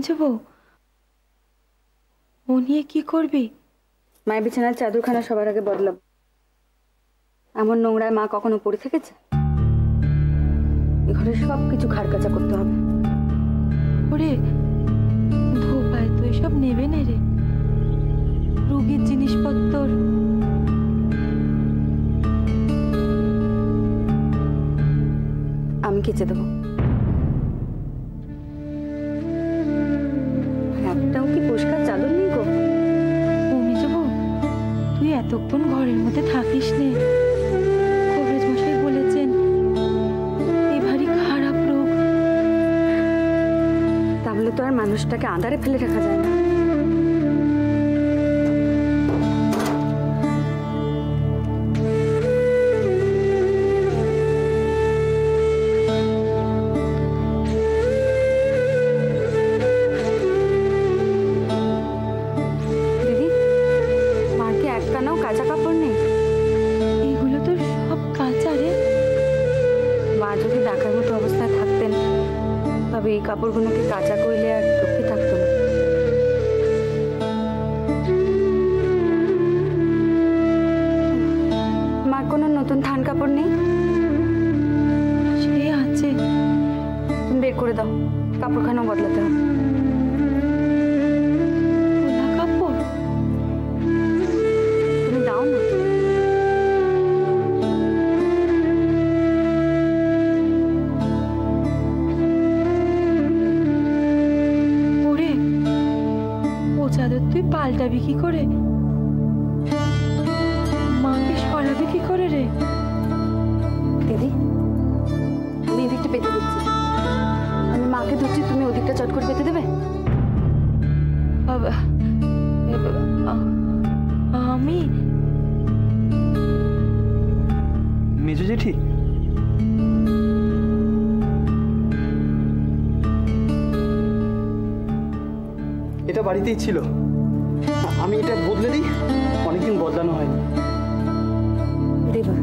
মেজো বউ, ও নিয়ে কি করবি? মায়ের বিছানার চাদরখানা সবার আগে বদলাবো। এমন নোংরায় মা কখনো পড়ে থেকেছে? ঘরে সবকিছু খাড়কাচা করতে হবে। ওরে ধোপায় তো এসব নেবে না রে, রোগীর জিনিসপত্র। আমি কেচে দেবো। একটাও কি পরিষ্কার চাদর নেই গো? ও মেজো বউ, তুই এতক্ষণ ঘরের মধ্যে থাকিস নে। কবিরাজ মশাই বলেছেন এ ভারী খারাপ রোগ। তাহলে তো আর মানুষটাকে আঁধারে ফেলে রাখা যায় না। এই কাপড়গুলোকে কাঁচা করলে আর রক্ষে থাকতো না। মার কোনো নতুন থান কাপড় নেই? সে আছে, তুমি বের করে দাও, কাপড়খানাও বদলাতে হবে। কাপড় তুমি দাও না। তুই পাল্টাবি কি করে? মাকে সরাবি কি করে রে? দিদি, আমি এদিকটা পেতে দিচ্ছি। আমি মাকে ধরছি, তুমি ওদিকটা চট করে পেতে দেবে? আমি মেজো জেঠি, এটা বাড়িতেই ছিল, আমি এটা বদলে দিই। অনেকদিন বদলানো হয়নি। দেবা,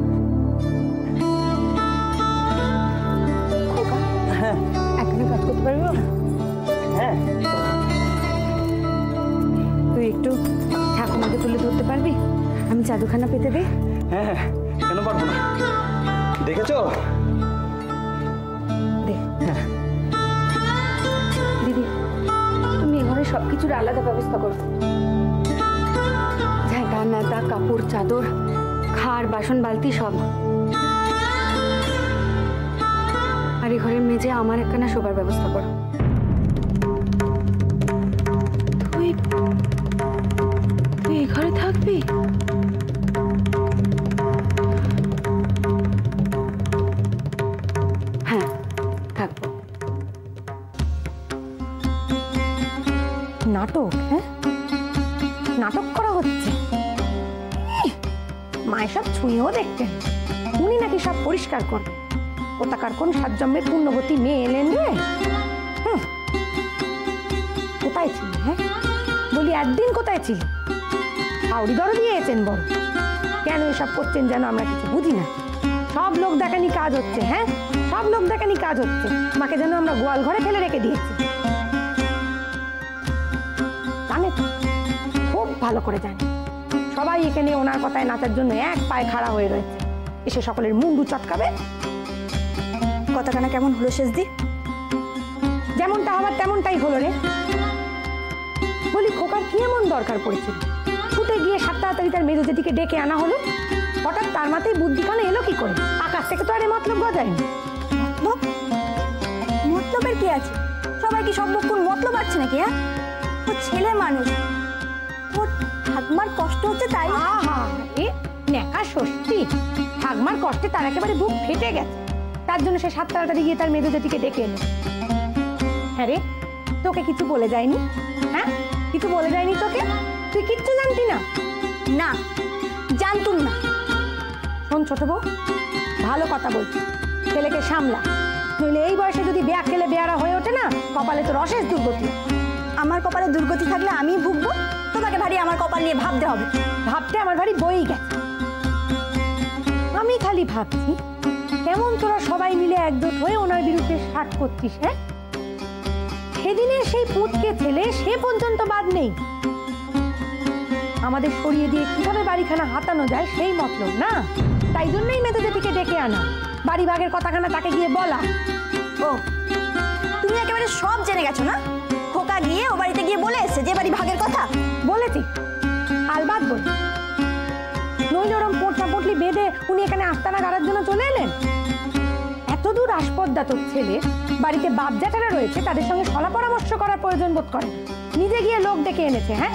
হ্যাঁ এখনো কাজ করতে পারবো? হ্যাঁ। তুই একটু ঠাকুমাকে তুলে ধরতে পারবি? আমি চাদরখানা পেতে দে। হ্যাঁ হ্যাঁ, কেন পারবো না? দেখেছো? দিদি, তুমি এ ঘরে সবকিছুর আলাদা ব্যবস্থা করো। ঝাঁটা নাতা, কাপড়, চাদর, খাড়, বাসন, বালতি সব। আর এই ঘরের মেঝে আমার একখানা শোবার ব্যবস্থা করো। তুই এই ঘরে থাকবি? হ্যাঁ, থাকবো। নাটক? হ্যাঁ, নাটক করা হচ্ছে। মায়ের সব ছুঁয়েও দেখতেন, উনি নাকি সব পরিষ্কার করবেন। কোথাকার কোন সাতজন্মের পূর্ণবতী মেয়ে এলেন রে। কোথায় ছিল? হ্যাঁ বলি, একদিন কোথায় ছিল? হাওড়ি দর দিয়েছেন বড়। কেন এসব করছেন যেন আমরা কিছু বুঝি না। সব লোক দেখানি কাজ হচ্ছে। হ্যাঁ, সব লোক দেখানি কাজ হচ্ছে। মাকে যেন আমরা গোয়াল ঘরে ফেলে রেখে দিয়েছি। জানে তো, খুব ভালো করে জানে। সবাই এখানে ওনার কথায় নাচার জন্য এক পায়ে খাড়া হয়ে রয়েছে। এসে সকলের মুন্ডু চটকাবে। কথাখানা কেমন হলো শেষদি? যেমনটা হবার তেমনটাই হলো রে। বলি, খোকার কি এমন দরকার পড়েছিল? ছুটে গিয়ে 7 তাড়াতাড়ি তার মেজো জেঠিকে ডেকে আনা হলো। হঠাৎ তার মাথায় বুদ্ধিখানা এলো কি করে? আকাশ থেকে তো আর এ মতলব গজায়নি। মতলব? মতলবের কি আছে? সবাই কি সব কোন মতলব আছে নাকি? হ্যাঁ, ও ছেলে মানুষ, ওর ঠাকুমার কষ্ট হচ্ছে তাই। আহা, এ নেকা ষষ্ঠী। ঠাকুমার কষ্টে তার একেবারে বুক ফেটে গেছে। তার জন্য সে 7 তাড়াতাড়ি গিয়ে তার মেজো জেঠিকে ডেকে এলো। হ্যাঁ রে, তোকে কিছু বলে যায়নি? হ্যাঁ, কিছু বলে যায়নি তোকে? তুই কিচ্ছু জানতি না? না, জানতুম না। শোন ছোট বউ, ভালো কথা বলছি, ছেলেকে সামলা। নইলে এই বয়সে যদি বেয়া খেলে বেয়ারা হয়ে ওঠে না, কপালে তোর অশেষ দুর্গতি। আমার কপালে দুর্গতি থাকলে আমিই ভুগবো? তোমাকে ভারী আমার কপাল নিয়ে ভাবতে হবে। ভাবতে আমার ভারী বই গেছে। আমি খালি ভাবছি, কেমন তোরা সবাই মিলে একজোট হয়ে ওনার বিরুদ্ধে ষাট করছিস। হ্যাঁ, সেদিনের সেই পুঁতকে ছেলে সে পর্যন্ত বাদ নেই। আমাদের সরিয়ে দিয়ে কিভাবে বাড়িখানা হাতানো যায় সেই মতলব না, তাই জন্যই মেজো জেঠিকে ডেকে আনা, বাড়ি ভাগের কথাখানা তাকে গিয়ে বলা। ও তুমি একেবারে সব জেনে গেছো না? খোকা গিয়ে ও বাড়িতে গিয়ে বলে এসেছে যে বাড়ি ভাগের কথা। বলেছি, আলবাত বল, নইলে ওরম পোটলা পোটলি বেঁধে উনি এখানে আস্তানা গাড়ার জন্য চলে এলেন? এতদূর আসপদ্দা তোর ছেলে, বাড়িতে বাপ জ্যাঠারা রয়েছে, তাদের সঙ্গে সলা পরামর্শ করার প্রয়োজন বোধ করে, নিজে গিয়ে লোক ডেকে এনেছে। হ্যাঁ,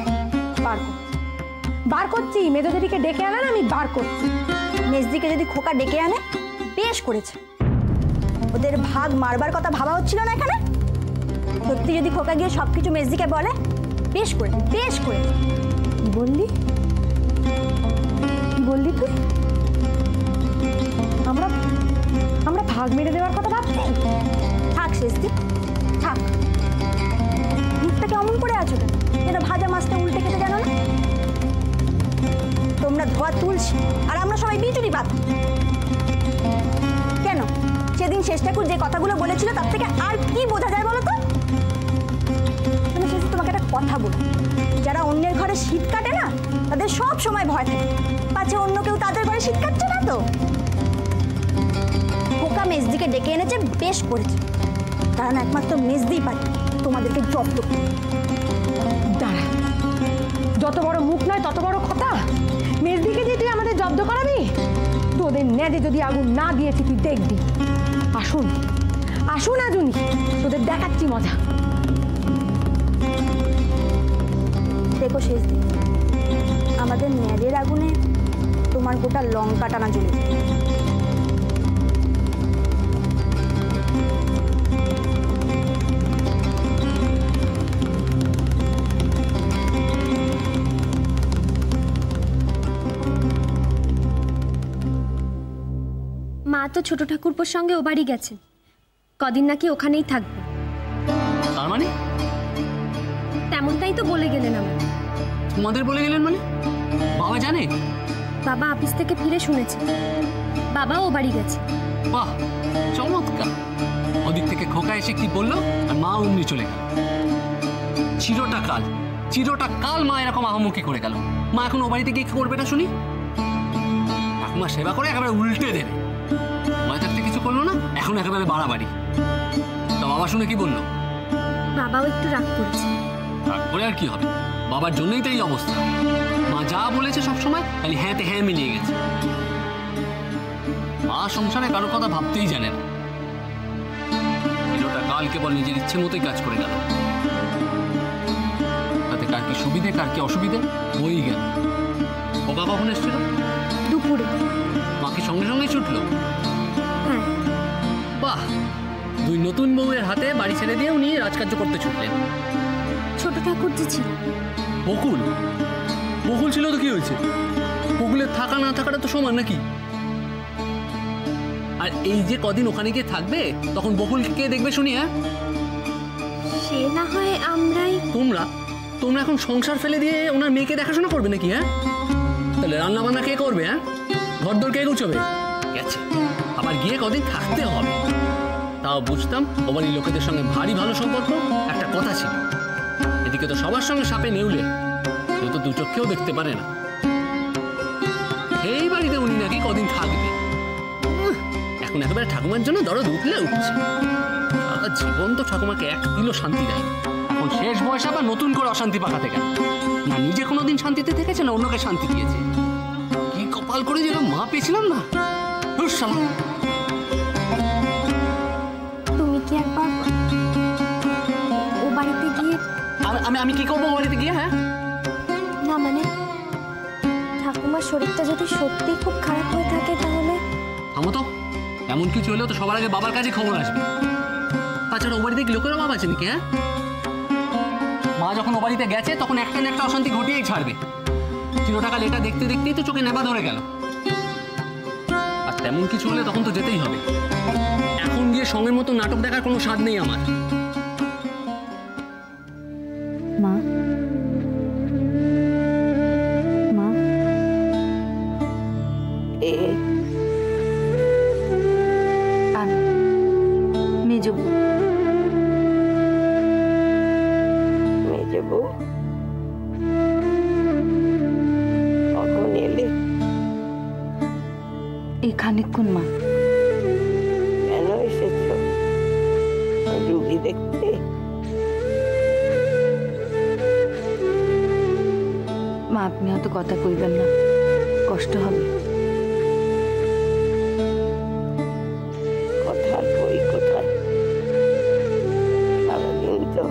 বার করছি, মেজো জেঠিকে ডেকে আনান, আমি বার করছি। মেজদিকে যদি খোকা ডেকে আনে বেশ করেছে, ওদের ভাগ মারবার কথা ভাবা হচ্ছিল না এখানে। সত্যি যদি খোকা গিয়ে সবকিছু মেজদিকে বলে বেশ করে, বেশ করে। কি বললি, কি বললি তুই? আমরা আমরা ভাগ মেরে দেওয়ার কথা ভাবছি? থাক শেষদি, থাক। মুখটাকে অমন করে আছো কেন, যেন ভাজা মাছটা উল্টে খেতে জানো না? তোমরা ধোয়া তুলছি আর আমরা সবাই বিচুরি পাত। কেন সেদিন শেষ ঠাকুর যে কথাগুলো বলেছিল তার থেকে আর কি বোঝা যায় বলো তো? তুমি শেষ তোমাকে একটা কথা বল, যারা অন্যের ঘরে শীত কাটে না তাদের সব সময় ভয় থাকে, পাছে অন্য কেউ তাদের ঘরে শীত কাটছে না তো। খোকা মেজদিকে ডেকে এনেছে বেশ করেছে, কারণ একমাত্র মেজদিই পারে তোমাদেরকে জব্দ করতে। দাঁড়া, যত বড় মুখ নয় তত বড় কথা। মেজদিকে যে তুই আমাদের জব্দ করাবি? তোদের নেজে যদি আগুন না দিয়েছি তুই দেখবি। আসুন আসুন আজুনি, তোদের দেখাচ্ছি মজা। দেখো শেষদি, আমাদের ন্যাড়ের আগুনে তোমার গোটা লঙ্কা টানা জ্বলেছে। মা তো ছোট ঠাকুরপোর সঙ্গে ও বাড়ি গেছে, কদিন নাকি ওখানেই থাকবে। তার মানে? তেমনটাই তো বলে গেলেন আমার। তোমাদের বলে গেলেন মানে? বাবা জানে? বাবা অফিস থেকে ফিরে শুনেছে বাবা ও বাড়ি গেছে। বাহ, চমৎকার। ওদিক থেকে খোকা এসে কি বললো আর মা অমনি চলে গেল। চিরটা কাল মা এরকম আহমুখী করে গেল। মা এখন ও বাড়িতে গিয়ে কি করবে না শুনি? ঠাকুমা সেবা করে একেবারে উল্টে দেবে। মা থাকতে কিছু করলো না, এখন একেবারে বাড়াবাড়ি। তা বাবা শুনে কি বললো? বাবাও একটু রাগ করেছে। রাগ করে আর কি হবে, বাবার জন্যই তো এই অবস্থা। মা যা বলেছে সবসময় খালি হ্যাঁতে হ্যাঁ মিলিয়ে গেছে। মা সংসারে কারো কথা ভাবতেই জানে না। চিরটা কাল কেবল নিজের ইচ্ছে মতোই কাজ করে গেল। তাতে কার কি সুবিধে কার কি অসুবিধে হয়েই গেল। খোকা কখন এসেছিল? দুপুরে। মা কি সঙ্গে সঙ্গেই ছুটলো? হ্যাঁ। বাহ, দুই নতুন বউয়ের হাতে বাড়ি ছেড়ে দিয়ে উনি রাজকার্য করতে ছুটলেন। ছোট ঠাকুর যে ছিল। বকুল ছিল তো কি হয়েছে? বকুলের থাকা না থাকাটা তো সমান নাকি? আর এই যে কদিন ওখানে গিয়ে থাকবে তখন বকুলকে কে দেখবে শুনি? হ্যাঁ, সে না হয় আমরাই। তোমরা এখন সংসার ফেলে দিয়ে ওনার মেয়েকে দেখাশোনা করবে নাকি? হ্যাঁ, তাহলে রান্না বান্না কে করবে? হ্যাঁ, ঘরদোর কে গুছাবে? গেছে আবার গিয়ে কদিন থাকতে হবে। তাও বুঝতাম ও বাড়ির লোকেদের সঙ্গে ভারী ভালো সম্পর্ক, একটা কথা ছিল। এদিকে তো সবার সঙ্গে সাপে নেউলে, কেউ তো দু চোখেও দেখতে পারে না। এই বাড়িতে উনি নাকি কদিন থাকবে। এখন একেবারে ঠাকুমার জন্য দরদ উঠলে উঠছে। সারা জীবন তো ঠাকুমাকে এক দিনও শান্তি দেয়। এখন শেষ বয়সে আবার নতুন করে অশান্তি পাকাতে গেল। না নিজে কোনোদিন শান্তিতে থেকেছে না অন্যকে শান্তি দিয়েছে। কি কপাল করে যেন মা পেয়েছিলাম না। তুমি কি একবার ও বাড়িতে গিয়ে? আমি কি করবো বাড়িতে গিয়ে? হ্যাঁ, না মানে ঠাকুমার শরীরটা যদি সত্যি খুব খারাপ হয়ে থাকে তাহলে। থামো তো, এমন কিছু হলেও তো সবার আগে বাবার কাছে খবর আসবে। তাছাড়া ও বাড়িতে লোকের অভাব আছে নাকি? হ্যাঁ, মা যখন ও বাড়িতে গেছে তখন একটা না একটা অশান্তি ঘটিয়েই ছাড়বে। চিরটাকাল এটা দেখতে দেখতেই তো চোখে নেবা ধরে গেল। আর তেমন কিছু হলে তখন তো যেতেই হবে। এখন গিয়ে সঙ্গের মতো নাটক দেখার কোনো স্বাদ নেই আমার। মা, মা, মেজো খানিকক্ষণ মা। কেন এসেছ রুগী দেখতে? মা আপনি হয়তো কথা কইবেন না, কষ্ট হবে। কথার কই কোথায়, সারাদিন তো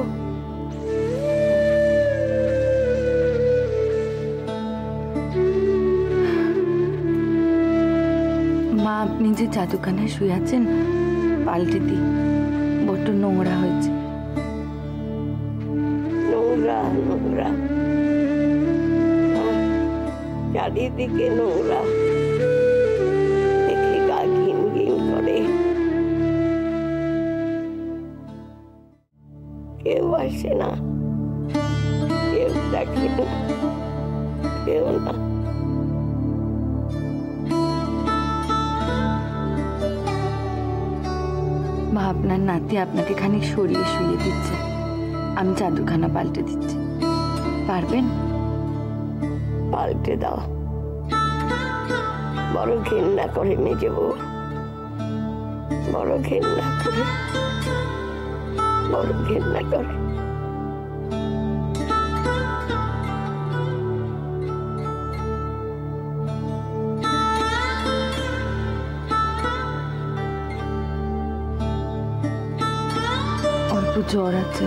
মা আপনি যে জাদুখানায় শুয়ে আছেন পাল্টে দিই, বড্ড নোংরা হয়েছে। নোংরা নোংরা, চারিদিকে নোংরা, দেখে গা ঘিন ঘিন করে। কেউ আসে না, কেউ দেখে না, কেউ না। মা আপনার নাতি আপনাকে খানিক সরিয়ে শুয়ে দিচ্ছে, আমি জাদুখানা পাল্টে দিচ্ছি, পারবেন? পাল্টে দাও। বড় ঘৃণা করে মেজে বউ, বড় ঘৃণা করে, বড় ঘৃণা করে। অল্প জ্বর আছে।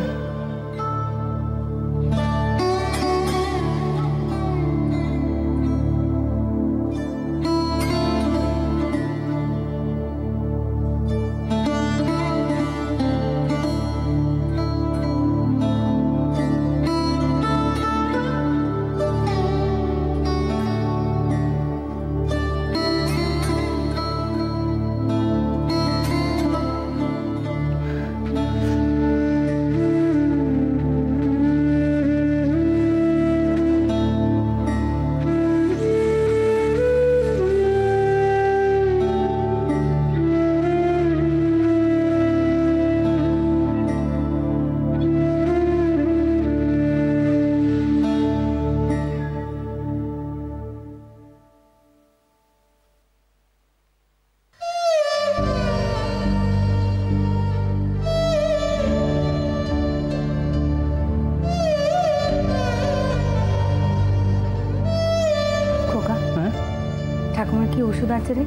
ঠাকুমার কি ওষুধ আছে রে?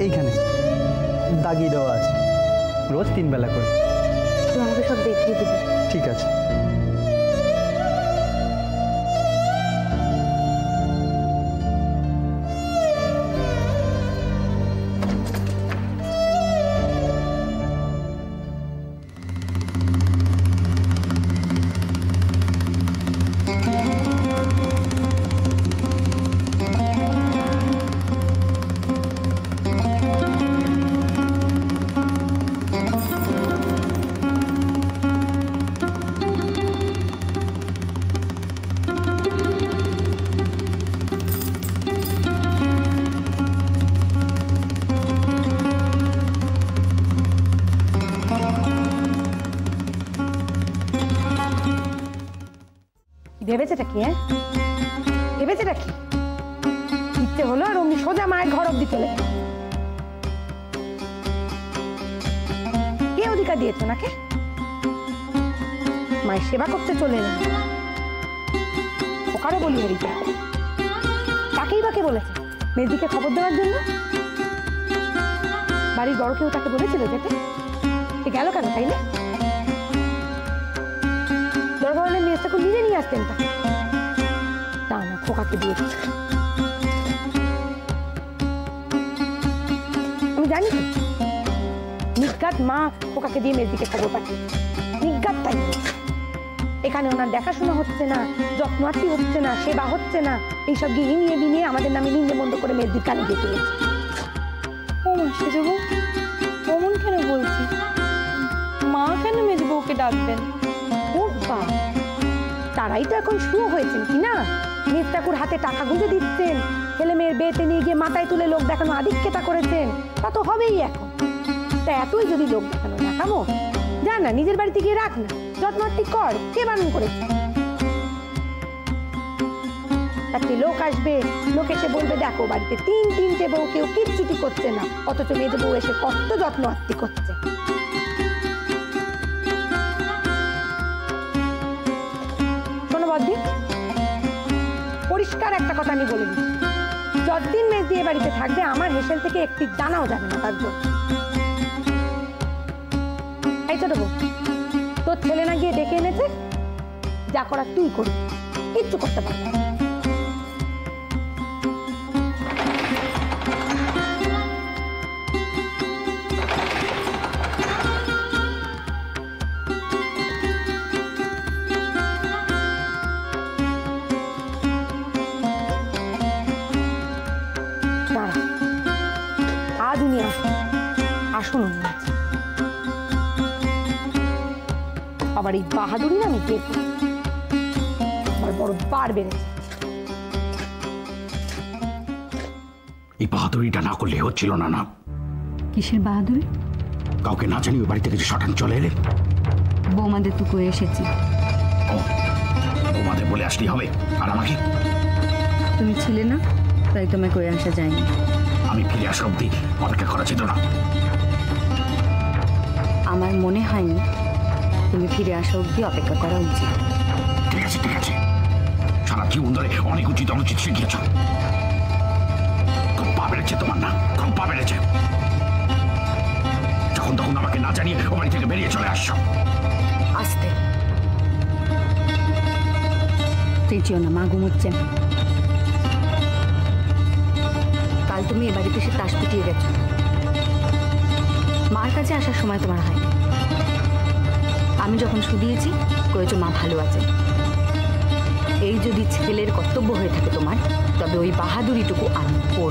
এইখানে দাগিয়ে দেওয়া আছে, রোজ 3 বেলা করে। তুই আমাকে সব দেখিয়ে দিবি। ঠিক আছে। ভেবেছেটা কি? হ্যাঁ ভেবেছেটা কি? ইচ্ছে হলো আর অমনি সোজা মায়ের ঘর অব্দি চলে গেল। কে অধিকার দিয়েছ নাকে? মায়ের সেবা করতে চলে এলেন, ওখানে বলি হারিয়ে তাকেই বা কে বলেছে মেয়েদিকে খবর দেওয়ার জন্য? বাড়ির বড় কেউ তাকে বলেছিল যেতে? এ গেল কেন তাইলে? দরকার হলে মেয়েটাকে নিজে নিয়ে আসতেন তা না, খোকাকে দিয়ে আমি জানি তো নিজ্ঞাত মা খোকাকে দিয়ে মেয়েদিকে খবর পাঠিয়ে নিজ্ঞাত। তাই এখানে ওনার দেখাশোনা হচ্ছে না, যত্নার্থী হচ্ছে না, সেবা হচ্ছে না, এইসব গিয়ে নিয়ে বিনিয়ে আমাদের নামে নিন্দে বন্ধ করে মেয়েদির কানে দিয়ে তুলেছে। ও মা সেজবু অমন কেন বলছি? মা কেন মেজবউকে ডাকবেন? ও বা, তারাই তো এখন শুরু হয়েছেন কি না? মেজ ঠাকুর হাতে টাকা গুঁজে দিচ্ছেন, ছেলে মেয়ের বিয়েতে নিয়ে গিয়ে মাথায় তুলে লোক দেখানো আধিক্যতা করেছেন, তা তো হবেই এখন। তা এতই যদি লোক দেখানো দেখাবো, যা না নিজের বাড়িতে গিয়ে রাখ না, যত্নার্থী কর, কে বারণ করেছে? চারটে লোক আসবে, লোক এসে বলবে দেখো বাড়িতে তিনটে বউ, কেউ কিচ্ছুটি করছে না, অথচ মেজে বউ এসে কত যত্ন আত্মি করছে। শোনো বদ্দি, পরিষ্কার একটা কথা আমি বলে দিই, যতদিন মেজদি এ বাড়িতে থাকবে আমার হেসেল থেকে একটি দানাও যাবে না তার জন্য। এই ছোট বউ, তোর ছেলে না গিয়ে ডেকে এনেছে, যা করার তুই করবি, কিচ্ছু করতে পারবি না। আজ উনি আসুন, উনি আছে। আবার এই বাহাদুরি না আমি দেখব, আমার বড় বার বেড়েছে। এই বাহাদুরিটা না করলে হচ্ছিল না। না কিসের বাহাদুরি? কাউকে না জানি ওই বাড়িতে কিছু শটান চলে এলে বৌমাদের তো কয়ে এসেছি। বৌমাদের বলে আসলেই হবে। আর আমাকে তুমি ছিলে না, তাই তোমায় কয়ে আসা যায়নি। আমি ফিরে আসা অব্দি অপেক্ষা করা যেত না। আমার মনে হয়নি তুমি ফিরে আসা অব্দি অপেক্ষা করা উচিত। ঠিক আছে ঠিক আছে, সারা জীবন ধরে অনেক উচিত অনুচিত শিখিয়েছ। খুব পা বেড়েছে তোমার, না খুব পা বেড়েছে। যখন তখন আমাকে না জানিয়ে ও বাড়ি থেকে বেরিয়ে চলে আসছো। আসতে চেঁচিও না, মা ঘুমোচ্ছেন। কাল তুমি এ বাড়িতে এসে তাস পিটিয়ে গেছো, মার কাছে আসার সময় তোমার হয়নি। আমি যখন শুধিয়েছি কয়েছো মা ভালো আছে। এই যদি ছেলের কর্তব্য হয়ে থাকে তোমার, তবে ওই বাহাদুরিটুকু আমি করব।